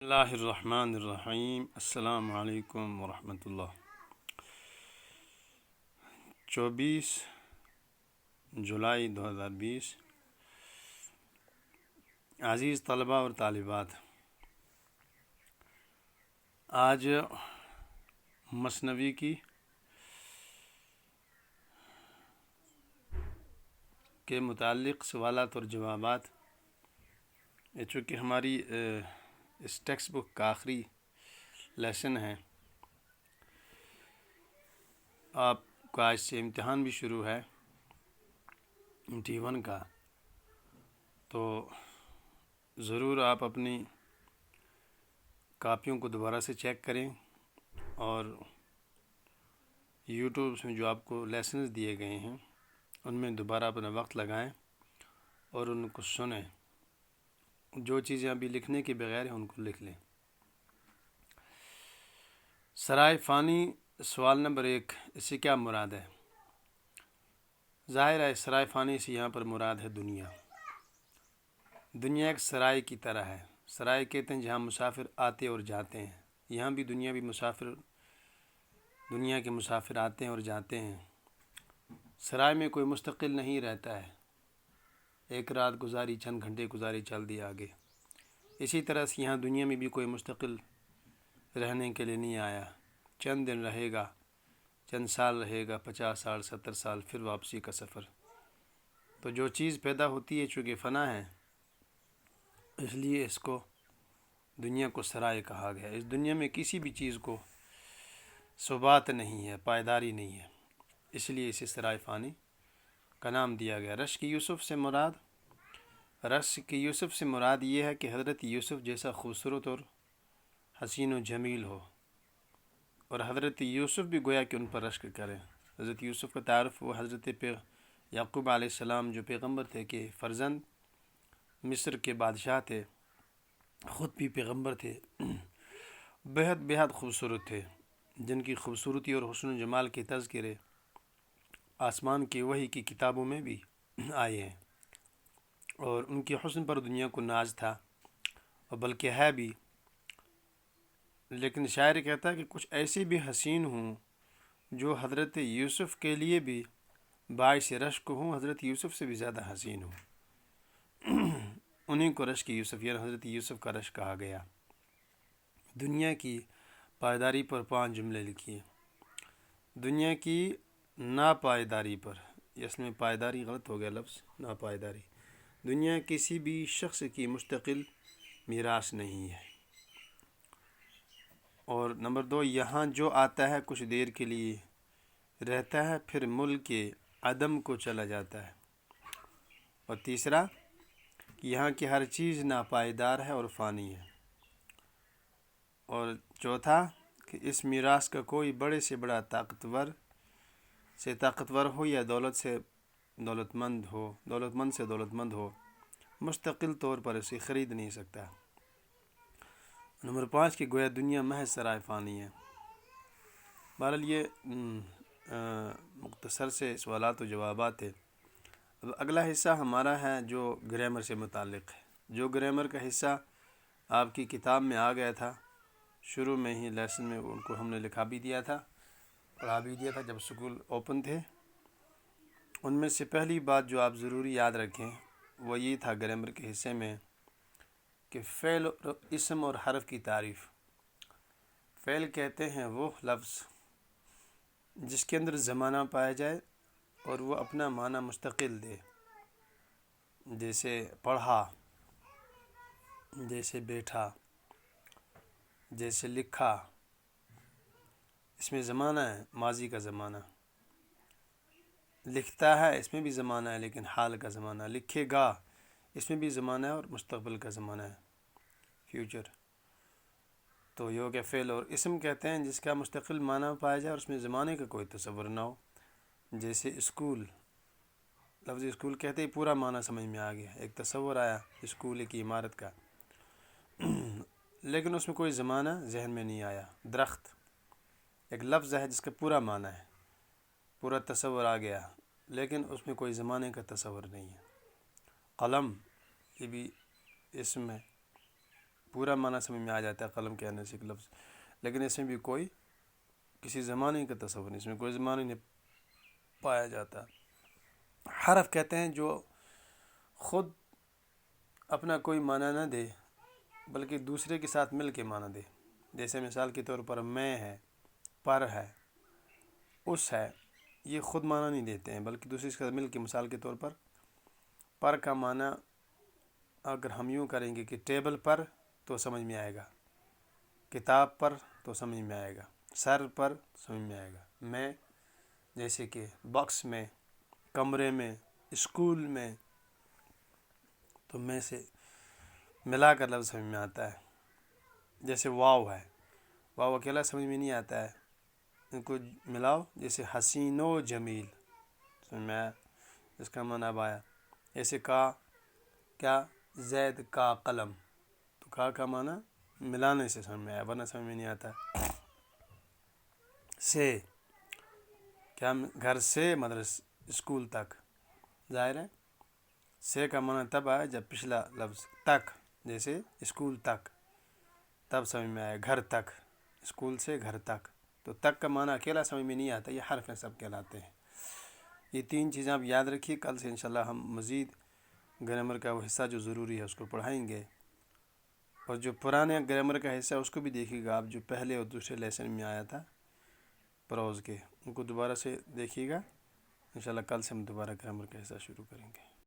اللہ الرحمن الرحیم۔ السلام علیکم ورحمۃ اللہ۔ 24 جولائی 2020۔ عزیز طلبہ اور طالبات، آج مثنوی کے متعلق سوالات اور جوابات، یہ چونکہ ہماری اس ٹیکسٹ بک کا آخری لیسن ہے، آپ کا آج سے امتحان بھی شروع ہے T1 کا، تو ضرور آپ اپنی کاپیوں کو دوبارہ سے چیک کریں اور یوٹیوب میں جو آپ کو لیسنز دیے گئے ہیں ان میں دوبارہ اپنا وقت لگائیں اور ان کو سنیں۔ جو چیزیں ابھی لکھنے کے بغیر ہیں ان کو لکھ لیں۔ سرائے فانی، سوال نمبر 1، اس سے کیا مراد ہے؟ ظاہر ہے سرائے فانی سے یہاں پر مراد ہے دنیا۔ دنیا ایک سرائے کی طرح ہے۔ سرائے کہتے ہیں جہاں مسافر آتے اور جاتے ہیں۔ یہاں بھی دنیا کے مسافر آتے ہیں اور جاتے ہیں۔ سرائے میں کوئی مستقل نہیں رہتا ہے، ایک رات گزاری، چند گھنٹے گزاری، چل دیا آگے۔ اسی طرح سے یہاں دنیا میں بھی کوئی مستقل رہنے کے لیے نہیں آیا، چند دن رہے گا، چند سال رہے گا، 50 سال، 70 سال، پھر واپسی کا سفر۔ تو جو چیز پیدا ہوتی ہے چونکہ فنا ہے، اس لیے اس کو دنیا کو سرائے کہا گیا۔ اس دنیا میں کسی بھی چیز کو ثبات نہیں ہے، پائیداری نہیں ہے، اس لیے اسے سرائے فانی کا نام دیا گیا۔ رشک یوسف سے مراد یہ ہے کہ حضرت یوسف جیسا خوبصورت اور حسین و جمیل ہو، اور حضرت یوسف بھی گویا کہ ان پر رشک کریں۔ حضرت یوسف کا تعارف وہ حضرت یعقوب علیہ السلام جو پیغمبر تھے کہ فرزند مصر کے بادشاہ تھے، خود بھی پیغمبر تھے، بہت خوبصورت تھے، جن کی خوبصورتی اور حسن و جمال کے تذکرے آسمان کی وحی کی کتابوں میں بھی آئے ہیں، اور ان کے حسن پر دنیا کو ناز تھا، اور بلکہ ہے بھی۔ لیکن شاعر کہتا ہے کہ کچھ ایسے بھی حسین ہوں جو حضرت یوسف کے لیے بھی باعث رشک ہوں، حضرت یوسف سے بھی زیادہ حسین ہوں۔ انہیں کو رشک یوسف یعنی حضرت یوسف کا رشک کہا گیا۔ دنیا کی پائیداری پر 5 جملے لکھیے۔ دنیا کی ناپائیداری پر، اس میں پائیداری غلط ہو گیا لفظ، ناپائیداری۔ دنیا کسی بھی شخص کی مستقل میراث نہیں ہے۔ اور نمبر 2، یہاں جو آتا ہے کچھ دیر کے لیے رہتا ہے، پھر ملک کے عدم کو چلا جاتا ہے۔ اور تیسرا، یہاں کی ہر چیز ناپائیدار ہے اور فانی ہے۔ اور چوتھا کہ اس میراث کا کوئی بڑے سے بڑا طاقتور ہو یا دولت مند سے دولت مند ہو، مستقل طور پر اسے خرید نہیں سکتا۔ نمبر 5 کہ گویا دنیا محض سرائے فانی ہے۔ بہرحال یہ مختصر سے سوالات و جوابات تھے۔ اب اگلا حصہ ہمارا ہے جو گرامر سے متعلق ہے۔ جو گرامر کا حصہ آپ کی کتاب میں آ گیا تھا، شروع میں ہی لیسن میں ان کو ہم نے لکھا بھی دیا تھا، پڑھا بھی دیا تھا جب سکول اوپن تھے۔ ان میں سے پہلی بات جو آپ ضروری یاد رکھیں وہ یہ تھا گرامر کے حصے میں کہ فعل، اسم اور حرف کی تعریف۔ فعل کہتے ہیں وہ لفظ جس کے اندر زمانہ پایا جائے اور وہ اپنا معنی مستقل دے، جیسے پڑھا، جیسے بیٹھا، جیسے لکھا۔ اس میں زمانہ ہے، ماضی کا زمانہ۔ لکھتا ہے، اس میں بھی زمانہ ہے لیکن حال کا زمانہ۔ لکھے گا، اس میں بھی زمانہ ہے اور مستقبل کا زمانہ ہے، فیوچر۔ تو یہ ہو گیا فعل۔ اور اسم کہتے ہیں جس کا مستقل معنی پایا جائے اور اس میں زمانے کا کوئی تصور نہ ہو، جیسے اسکول۔ لفظ اسکول کہتے ہی پورا معنی سمجھ میں آ گیا، ایک تصور آیا اسکول کی عمارت کا، لیکن اس میں کوئی زمانہ ذہن میں نہیں آیا۔ درخت ایک لفظ ہے جس کا پورا معنی ہے، پورا تصور آ گیا، لیکن اس میں کوئی زمانے کا تصور نہیں ہے۔ قلم، یہ بھی اسم ہے، پورا معنی سمجھ میں آ جاتا ہے قلم کے آنے سے ایک لفظ، لیکن اس میں بھی کوئی کسی زمانے کا تصور نہیں، اس میں کوئی زمانہ نہیں پایا جاتا۔ حرف کہتے ہیں جو خود اپنا کوئی معنی نہ دے بلکہ دوسرے کے ساتھ مل کے معنی دے، جیسے مثال کے طور پر میں ہے، پر ہے، اس ہے، یہ خود معنی نہیں دیتے ہیں بلکہ دوسرے کے ساتھ مل کے۔ مثال کے طور پر کا معنی اگر ہم یوں کریں گے کہ ٹیبل پر تو سمجھ میں آئے گا، کتاب پر تو سمجھ میں آئے گا، سر پر سمجھ میں آئے گا۔ میں جیسے کہ باکس میں، کمرے میں، اسکول میں، تو میں سے ملا کر لفظ سمجھ میں آتا ہے۔ جیسے واو ہے، واو اکیلا سمجھ میں نہیں آتا ہے، ان کو ملاؤ، جیسے حسین و جمیل، سمجھ میں آیا، اس کا معنی اب آیا۔ ایسے کیا زید کا قلم، تو کا معنی ملانے سے سمجھ میں آیا، ورنہ سمجھ میں نہیں آتا۔ سے کیا گھر سے مدرسہ اسکول تک، ظاہر ہے سے کا معنی تب آیا جب پچھلا لفظ تک، جیسے اسکول تک، تب سمجھ میں آیا، گھر تک، اسکول سے گھر تک، تو تک کا معنی اکیلا سمجھ میں نہیں آتا، یہ حرف سب کہلاتے ہیں۔ یہ تین چیزیں آپ یاد رکھیے، کل سے انشاءاللہ ہم مزید گرامر کا وہ حصہ جو ضروری ہے اس کو پڑھائیں گے، اور جو پرانے گرامر کا حصہ ہے اس کو بھی دیکھیے گا آپ، جو پہلے اور دوسرے لیسن میں آیا تھا پروز کے، ان کو دوبارہ سے دیکھیے گا۔ انشاءاللہ کل سے ہم دوبارہ گرامر کا حصہ شروع کریں گے۔